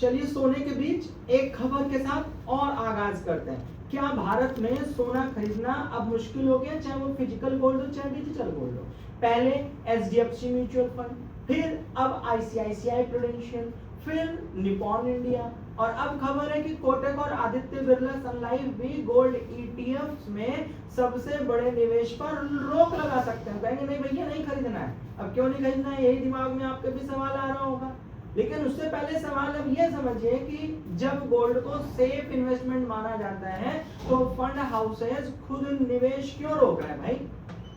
चलिए सोने के बीच एक खबर के साथ और आगाज करते हैं। क्या भारत में सोना खरीदना अब मुश्किल हो गया, चाहे वो फिजिकल गोल्ड हो चाहे डिजिटल गोल्ड हो। पहले एचडीएफसी म्यूचुअल फंड, फिर अब आईसीआईसीआई प्रूडेंशियल, फिर निपॉन इंडिया, और अब खबर है कि कोटक और आदित्य बिरला सन लाइफ भी गोल्ड ईटीएफ में सबसे बड़े निवेश पर रोक लगा सकते हैं। कहेंगे नहीं भैया नहीं खरीदना है। अब क्यों नहीं खरीदना है, यही दिमाग में आपके भी सवाल आ रहा होगा। लेकिन उससे पहले सवाल अब ये समझिए कि जब गोल्ड को सेफ इन्वेस्टमेंट माना जाता है तो फंड हाउसेस खुद निवेश क्यों रोक रहे हैं भाई?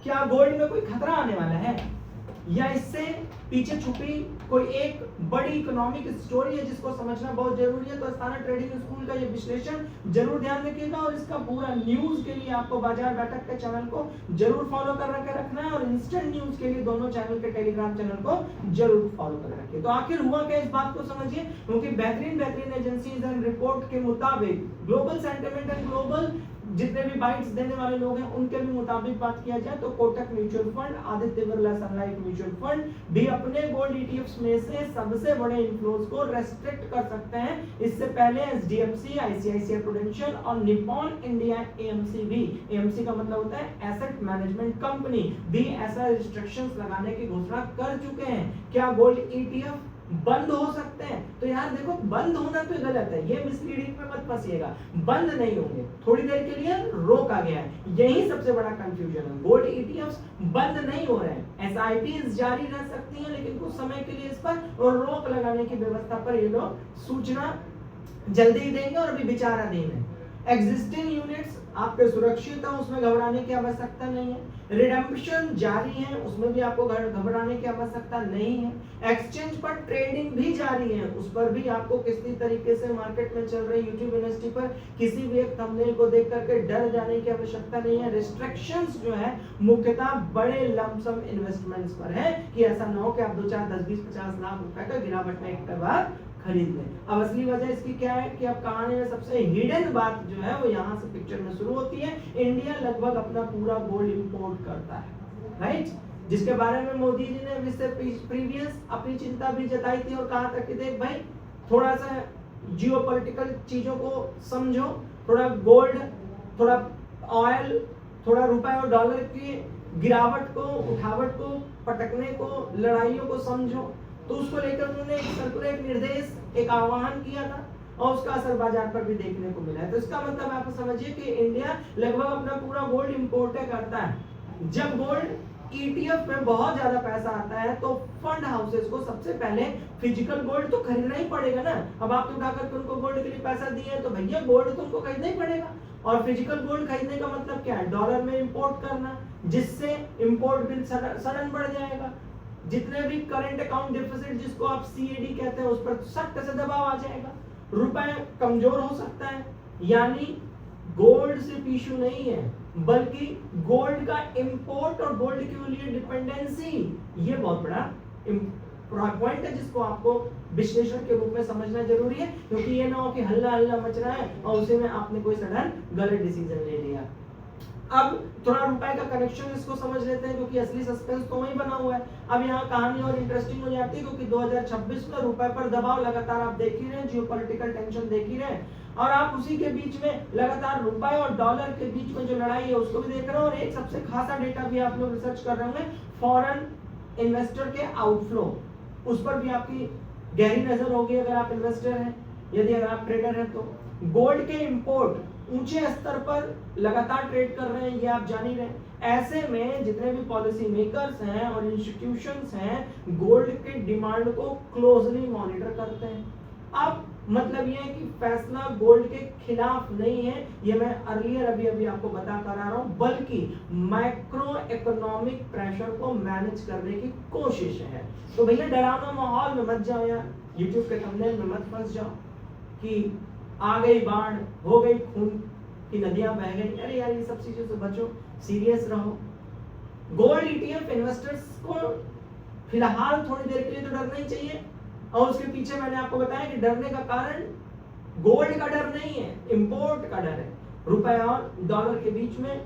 क्या गोल्ड में कोई खतरा आने वाला है, या इससे पीछे छुपी कोई एक बड़ी इकोनॉमिक स्टोरी है जिसको समझना बहुत जरूरी है? तो अस्थाना ट्रेडिंग स्कूल का ये विश्लेषण जरूर ध्यान रखिएगा, और इसका पूरा न्यूज के लिए आपको बाजार बैठक के चैनल को जरूर फॉलो कर रखना है, और इंस्टेंट न्यूज के लिए दोनों चैनल के टेलीग्राम चैनल को जरूर फॉलो कर रखिए। तो आखिर हुआ क्या, इस बात को समझिए। क्योंकि बेहतरीन एजेंसीज एंड रिपोर्ट के मुताबिक ग्लोबल सेंटिमेंट एंड ग्लोबल जितने भी बाइट्स देने वाले लोग हैं उनके भी मुताबिक बात किया जाए तो कोटक म्यूचुअल फंड, आदित्य बिरला सन लाइफ म्यूचुअल फंड भी अपने गोल्ड ईटीएफ्स में से सबसे बड़े इनफ्लोज को रेस्ट्रिक्ट कर सकते हैं। इससे पहले एचडीएफसी, आईसीआईसीआई प्रूडेंशियल और निपॉन इंडिया एएमसी भी, एएमसी का मतलब होता है एसेट मैनेजमेंट कंपनी, भी ऐसा रिस्ट्रिक्शंस लगाने की घोषणा कर चुके हैं। क्या गोल्ड ईटीएफ बंद हो सकते हैं? तो यार देखो, बंद होना तो गलत है, ये मिसलीडिंग में मत फंसिएगा। बंद नहीं होंगे, थोड़ी देर के लिए रोका गया है, यही सबसे बड़ा कंफ्यूजन है। गोल्ड ईटीएफ्स बंद नहीं हो रहे हैं, एसआईपीज जारी रह सकती हैं, लेकिन कुछ समय के लिए इस पर रोक लगाने की व्यवस्था पर ये लोग सूचना जल्दी ही देंगे, और अभी विचाराधीन है। एग्जिस्टिंग यूनिट्स आपके सुरक्षित है, उसमें घबराने की आवश्यकता नहीं है। रिडेम्पशन जारी है, उसमें भी आपको घबराने की आवश्यकता नहीं है। एक्सचेंज पर ट्रेडिंग भी जारी है, उस पर भी आपको किसी तरीके से मार्केट में चल रही यूट्यूब यूनिवर्सिटी पर किसी भी एक थंबनेल को देख करके डर जाने की आवश्यकता नहीं है। रिस्ट्रिक्शंस जो है मुख्यतः बड़े लमसम इन्वेस्टमेंट्स पर है, कि ऐसा न हो कि आप 2, 4, 10, 20, 50 लाख रुपए का गिरावट में एक बार खरीद लें। अब असली वजह इसकी क्या है कि अब कहानी में सबसे हिडन बात जो है वो यहाँ से पिक्चर में शुरू होती है। इंडिया लगभग अपना पूरा गोल्ड इंपोर्ट करता है, राइट, जिसके बारे में मोदी जी ने इससे प्रीवियस अपनी चिंता भी जताई थी, और कहा था कि देख भाई थोड़ा सा जियोपॉलिटिकल चीजों को समझो, थोड़ा गोल्ड, थोड़ा ऑयल, थोड़ा रुपए और डॉलर की गिरावट को, उठावट को, पटकने को, लड़ाइयों को समझो। तो उसको लेकर उन्होंने एक सर्कुलर निर्देश, एक आह्वान किया था, और उसका असर बाजार पर भी देखने को मिला है। तो इसका मतलब आप समझिए कि इंडिया लगभग अपना पूरा गोल्ड इंपोर्ट करता है। जब गोल्ड ईटीएफ में बहुत ज्यादा पैसा आता है तो फंड हाउसेस को सबसे पहले फिजिकल गोल्ड तो खरीदना ही पड़ेगा ना। अब आप उठा करके उनको गोल्ड के लिए पैसा दिए तो भैया गोल्ड तो उनको खरीदना ही पड़ेगा, और फिजिकल गोल्ड खरीदने का मतलब क्या है, डॉलर में इंपोर्ट करना, जिससे इंपोर्ट बिल सडन बढ़ जाएगा। जितने भी करंट अकाउंट डिफिसिट, जिसको आप सीएडी कहते हैं, उस पर सख्त से दबाव आ जाएगा, रुपए कमजोर हो सकता है। यानी गोल्ड सिर्फ इशू नहीं है, बल्कि गोल्ड का इंपोर्ट और गोल्ड के लिए डिपेंडेंसी, ये बहुत बड़ा पॉइंट है जिसको आपको विश्लेषण के रूप में समझना जरूरी है। क्योंकि ये ना हो कि हल्ला हल्ला मच रहा है और उसी में आपने कोई सडन गलत डिसीजन ले लिया। अब थोड़ा रुपए का कनेक्शन इसको समझ लेते हैं, क्योंकि असली सस्पेंस तो वही बना हुआ है। अब यहाँ कहानी और इंटरेस्टिंग हो जाती है, क्योंकि 2026 में रुपए पर दबाव लगातार आप देख ही रहे हैं, जियोपॉलिटिकल टेंशन देख ही रहे हैं, और आप उसी के बीच में लगातार रुपए और डॉलर के बीच में जो लड़ाई है उसको भी देख रहे हैं। और एक सबसे खासा डेटा भी आप लोग रिसर्च कर रहे होंगे, फॉरेन इन्वेस्टर के आउटफ्लो, उस पर भी आपकी गहरी नजर होगी अगर आप इन्वेस्टर हैं, यदि अगर आप ट्रेडर हैं तो। गोल्ड के इंपोर्ट ऊंचे स्तर पर लगातार ट्रेड कर रहे हैं, ये आप जान ही रहे हैं। ऐसे में जितने भी पॉलिसी मेकर्स हैं और इंस्टीट्यूशंस हैं गोल्ड के डिमांड को क्लोजली मॉनिटर करते हैं। अब मतलब ये है कि फैसला गोल्ड के खिलाफ नहीं है, ये मैं अर्लियर अभी आपको बता कर आ रहा हूं, बल्कि मैक्रो इकोनॉमिक प्रेशर को मैनेज करने की कोशिश है। तो भैया डरावना माहौल में मत जाओ यार, यूट्यूब के थंबनेल में मत फंस जाओ कि आ गई बाढ़, हो गई खून की नदियां बह गई। अरे यार ये सब चीजों से बचो, सीरियस रहो। गोल्ड ईटीएफ इन्वेस्टर्स को फिलहाल थोड़ी देर के लिए तो डरना ही चाहिए, और उसके पीछे मैंने आपको बताया कि डरने का कारण गोल्ड का डर नहीं है, इंपोर्ट का डर है। रुपए और डॉलर के बीच में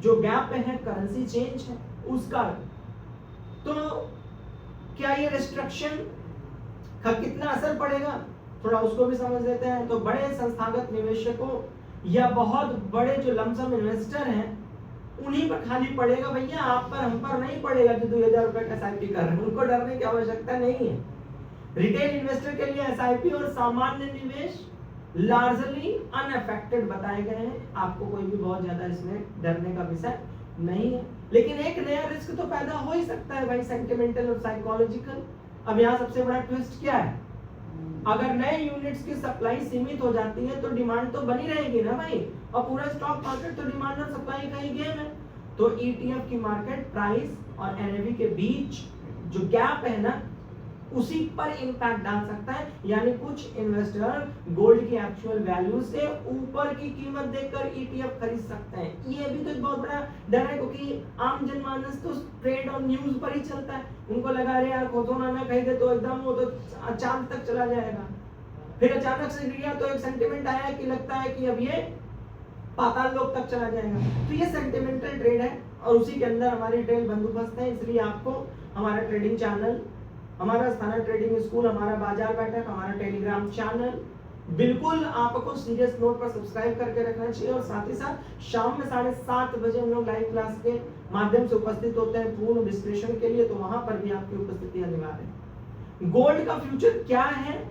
जो गैप है, करेंसी चेंज है, उसका। तो क्या ये रिस्ट्रिक्शन का कितना असर पड़ेगा, थोड़ा उसको भी समझ लेते हैं। तो बड़े संस्थागत निवेशकों या बहुत बड़े जो लमसम इन्वेस्टर हैं उन्हीं पर खाली पड़ेगा भैया, आप पर हम पर नहीं पड़ेगा जो 2000 रुपए का एसआईपी कर रहे हैं, उनको डरने की आवश्यकता नहीं है। रिटेल इन्वेस्टर के लिए एसआईपी और सामान्य निवेश लार्जली अनअफेक्टेड बताए गए हैं, आपको कोई भी बहुत ज्यादा इसमें डरने का विषय नहीं है। लेकिन एक नया रिस्क तो पैदा हो ही सकता है भाई, सेंटिमेंटल और साइकोलॉजिकल। अब यहाँ सबसे बड़ा ट्विस्ट क्या है, अगर नए यूनिट्स की सप्लाई सीमित हो जाती है तो डिमांड तो बनी रहेगी ना भाई, और पूरा स्टॉक मार्केट तो डिमांड और सप्लाई का ही गेम है। तो ईटीएफ की मार्केट प्राइस और एनएवी के बीच जो गैप है ना, उसी पर इंपैक्ट डाल सकता है। यानी कुछ इन्वेस्टर गोल्ड की एक्चुअल वैल्यू से ऊपर की कीमत देखकर ईटीएफ खरीद सकते हैं। ये भी तो एक बहुत बड़ा डर है, क्योंकि आम जनमानस तो ट्रेड और न्यूज पर ही चलता है। उनको लगा रहे यार कोरोना में खरीदे तो एकदम वो तो चांद तक चला जाएगा, फिर अचानक से गिरा तो एक सेंटिमेंट आया कि लगता है कि अब ये पाताल लोक तक चला जाएगा। तो ये सेंटिमेंटल ट्रेड है और उसी के अंदर हमारी ट्रेड बंदोबस्त है। इसलिए आपको हमारा ट्रेडिंग चैनल, हमारा अस्थाना ट्रेडिंग स्कूल, हमारा बाजार बैठक, हमारा टेलीग्राम चैनल बिल्कुल आपको सीरियस नोट पर सब्सक्राइब करके रखना चाहिए। और साथ ही साथ शाम में 7:30 बजे हम लोग लाइव क्लास के माध्यम से उपस्थित होते हैं पूर्ण विश्लेषण के लिए, तो वहां पर भी आपकी उपस्थिति अनिवार्य है। गोल्ड का फ्यूचर क्या है,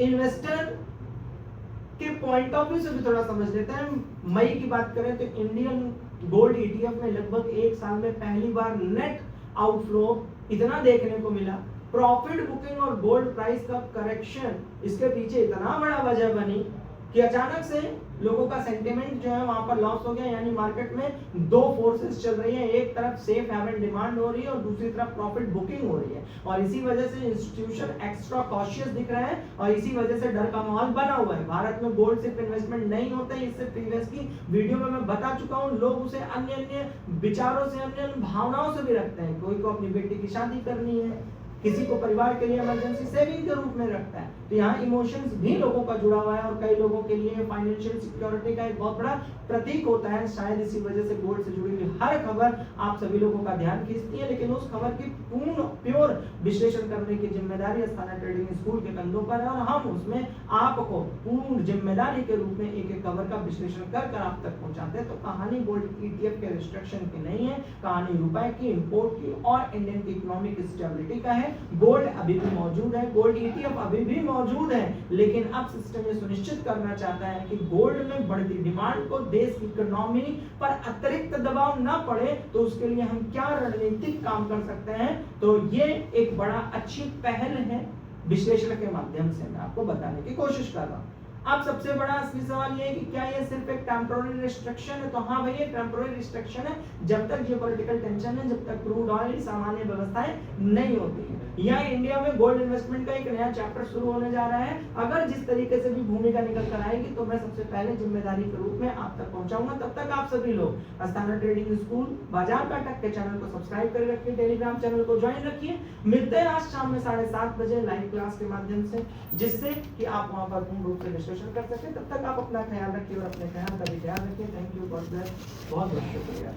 इन्वेस्टर के पॉइंट ऑफ व्यू से भी थोड़ा समझ लेते हैं। मई की बात करें तो इंडियन गोल्ड ईटीएफ में लगभग एक साल में पहली बार नेट आउटफ्लो इतना देखने को मिला। प्रॉफिट बुकिंग और गोल्ड प्राइस का करेक्शन इसके पीछे इतना बड़ा वजह बनी कि अचानक से लोगों का सेंटिमेंट जो है वहां पर लॉस हो गया। यानी मार्केट में दो फोर्सेस चल रही हैं, एक तरफ सेफ हैवन डिमांड हो रही है और दूसरी तरफ प्रॉफिट बुकिंग हो रही है, और इसी वजह से इंस्टीट्यूशन एक्स्ट्रा कॉशियस दिख रहा है और इसी वजह से डर का माहौल बना हुआ है। भारत में गोल्ड सिर्फ इन्वेस्टमेंट नहीं होता है, इससे प्रीवियस की वीडियो में मैं बता चुका हूं। लोग उसे अन्य अन्य विचारों से, अन्य अन्य भावनाओं से भी रखते हैं। कोई को अपनी बेटी की शादी करनी है, किसी को परिवार के लिए इमरजेंसी सेविंग के रूप में रखता है। तो यहाँ इमोशंस भी लोगों का जुड़ा हुआ है और कई लोगों के लिए फाइनेंशियल सिक्योरिटी का एक बहुत बड़ा प्रतीक होता है। शायद इसी वजह से गोल्ड से जुड़ी हुई हर खबर आप सभी लोगों का ध्यान खींचती है, लेकिन उस खबर की पूर्ण प्योर विश्लेषण करने की जिम्मेदारी अस्थाना ट्रेडिंग स्कूल के कंधों पर है, और हम उसमें आपको पूर्ण जिम्मेदारी के रूप में एक एक खबर का विश्लेषण कर आप तक पहुंचाते हैं। तो कहानी गोल्ड ईटीएफ के रिस्ट्रिक्शन की नहीं है, कहानी रुपए की, इंपोर्ट की और इंडियन की इकोनॉमिक स्टेबिलिटी का है। गोल्ड अभी भी मौजूद है, गोल्ड ईटीएफ अभी भी मौजूद है, लेकिन अब सिस्टम ये सुनिश्चित करना चाहता है कि गोल्ड में बढ़ती डिमांड को देश की इकोनॉमी पर अतिरिक्त दबाव ना पड़े। तो उसके लिए हम क्या रणनीतिक काम कर सकते हैं, तो ये एक बड़ा अच्छी पहल है। विश्लेषण के माध्यम से मैं आपको बताने की कोशिश कर रहा हूं। अब सबसे बड़ा असली सवाल ये है कि क्या ये सिर्फ एक टेम्पोररी रिस्ट्रिक्शन है, तो हाँ भैया टेम्पोररी रिस्ट्रिक्शन है। जब तक जियोपॉलिटिकल टेंशन है, जब तक क्रूड ऑयल सामान्य व्यवस्थाएं नहीं होती है। यहाँ इंडिया में गोल्ड इन्वेस्टमेंट का एक नया चैप्टर शुरू होने जा रहा है। अगर जिस तरीके से भी भूमिका निकल कर आएगी तो मैं सबसे पहले जिम्मेदारी के रूप में आप तक पहुंचाऊंगा। तब तक आप सभी लोग अस्थाना ट्रेडिंग स्कूल बाजार बैठक के चैनल को सब्सक्राइब कर रखिए, टेलीग्राम चैनल को ज्वाइन रखिए। मिलते हैं आज शाम में 7:30 बजे लाइव क्लास के माध्यम से, जिससे कि आप वहां पर पूर्ण रूप से विश्लेषण कर सकें। तब तक आप अपना ख्याल रखिए और अपने ख्याल का भी ख्याल रखिए। थैंक यू, गॉड ब्लेस, बहुत बहुत शुक्रिया।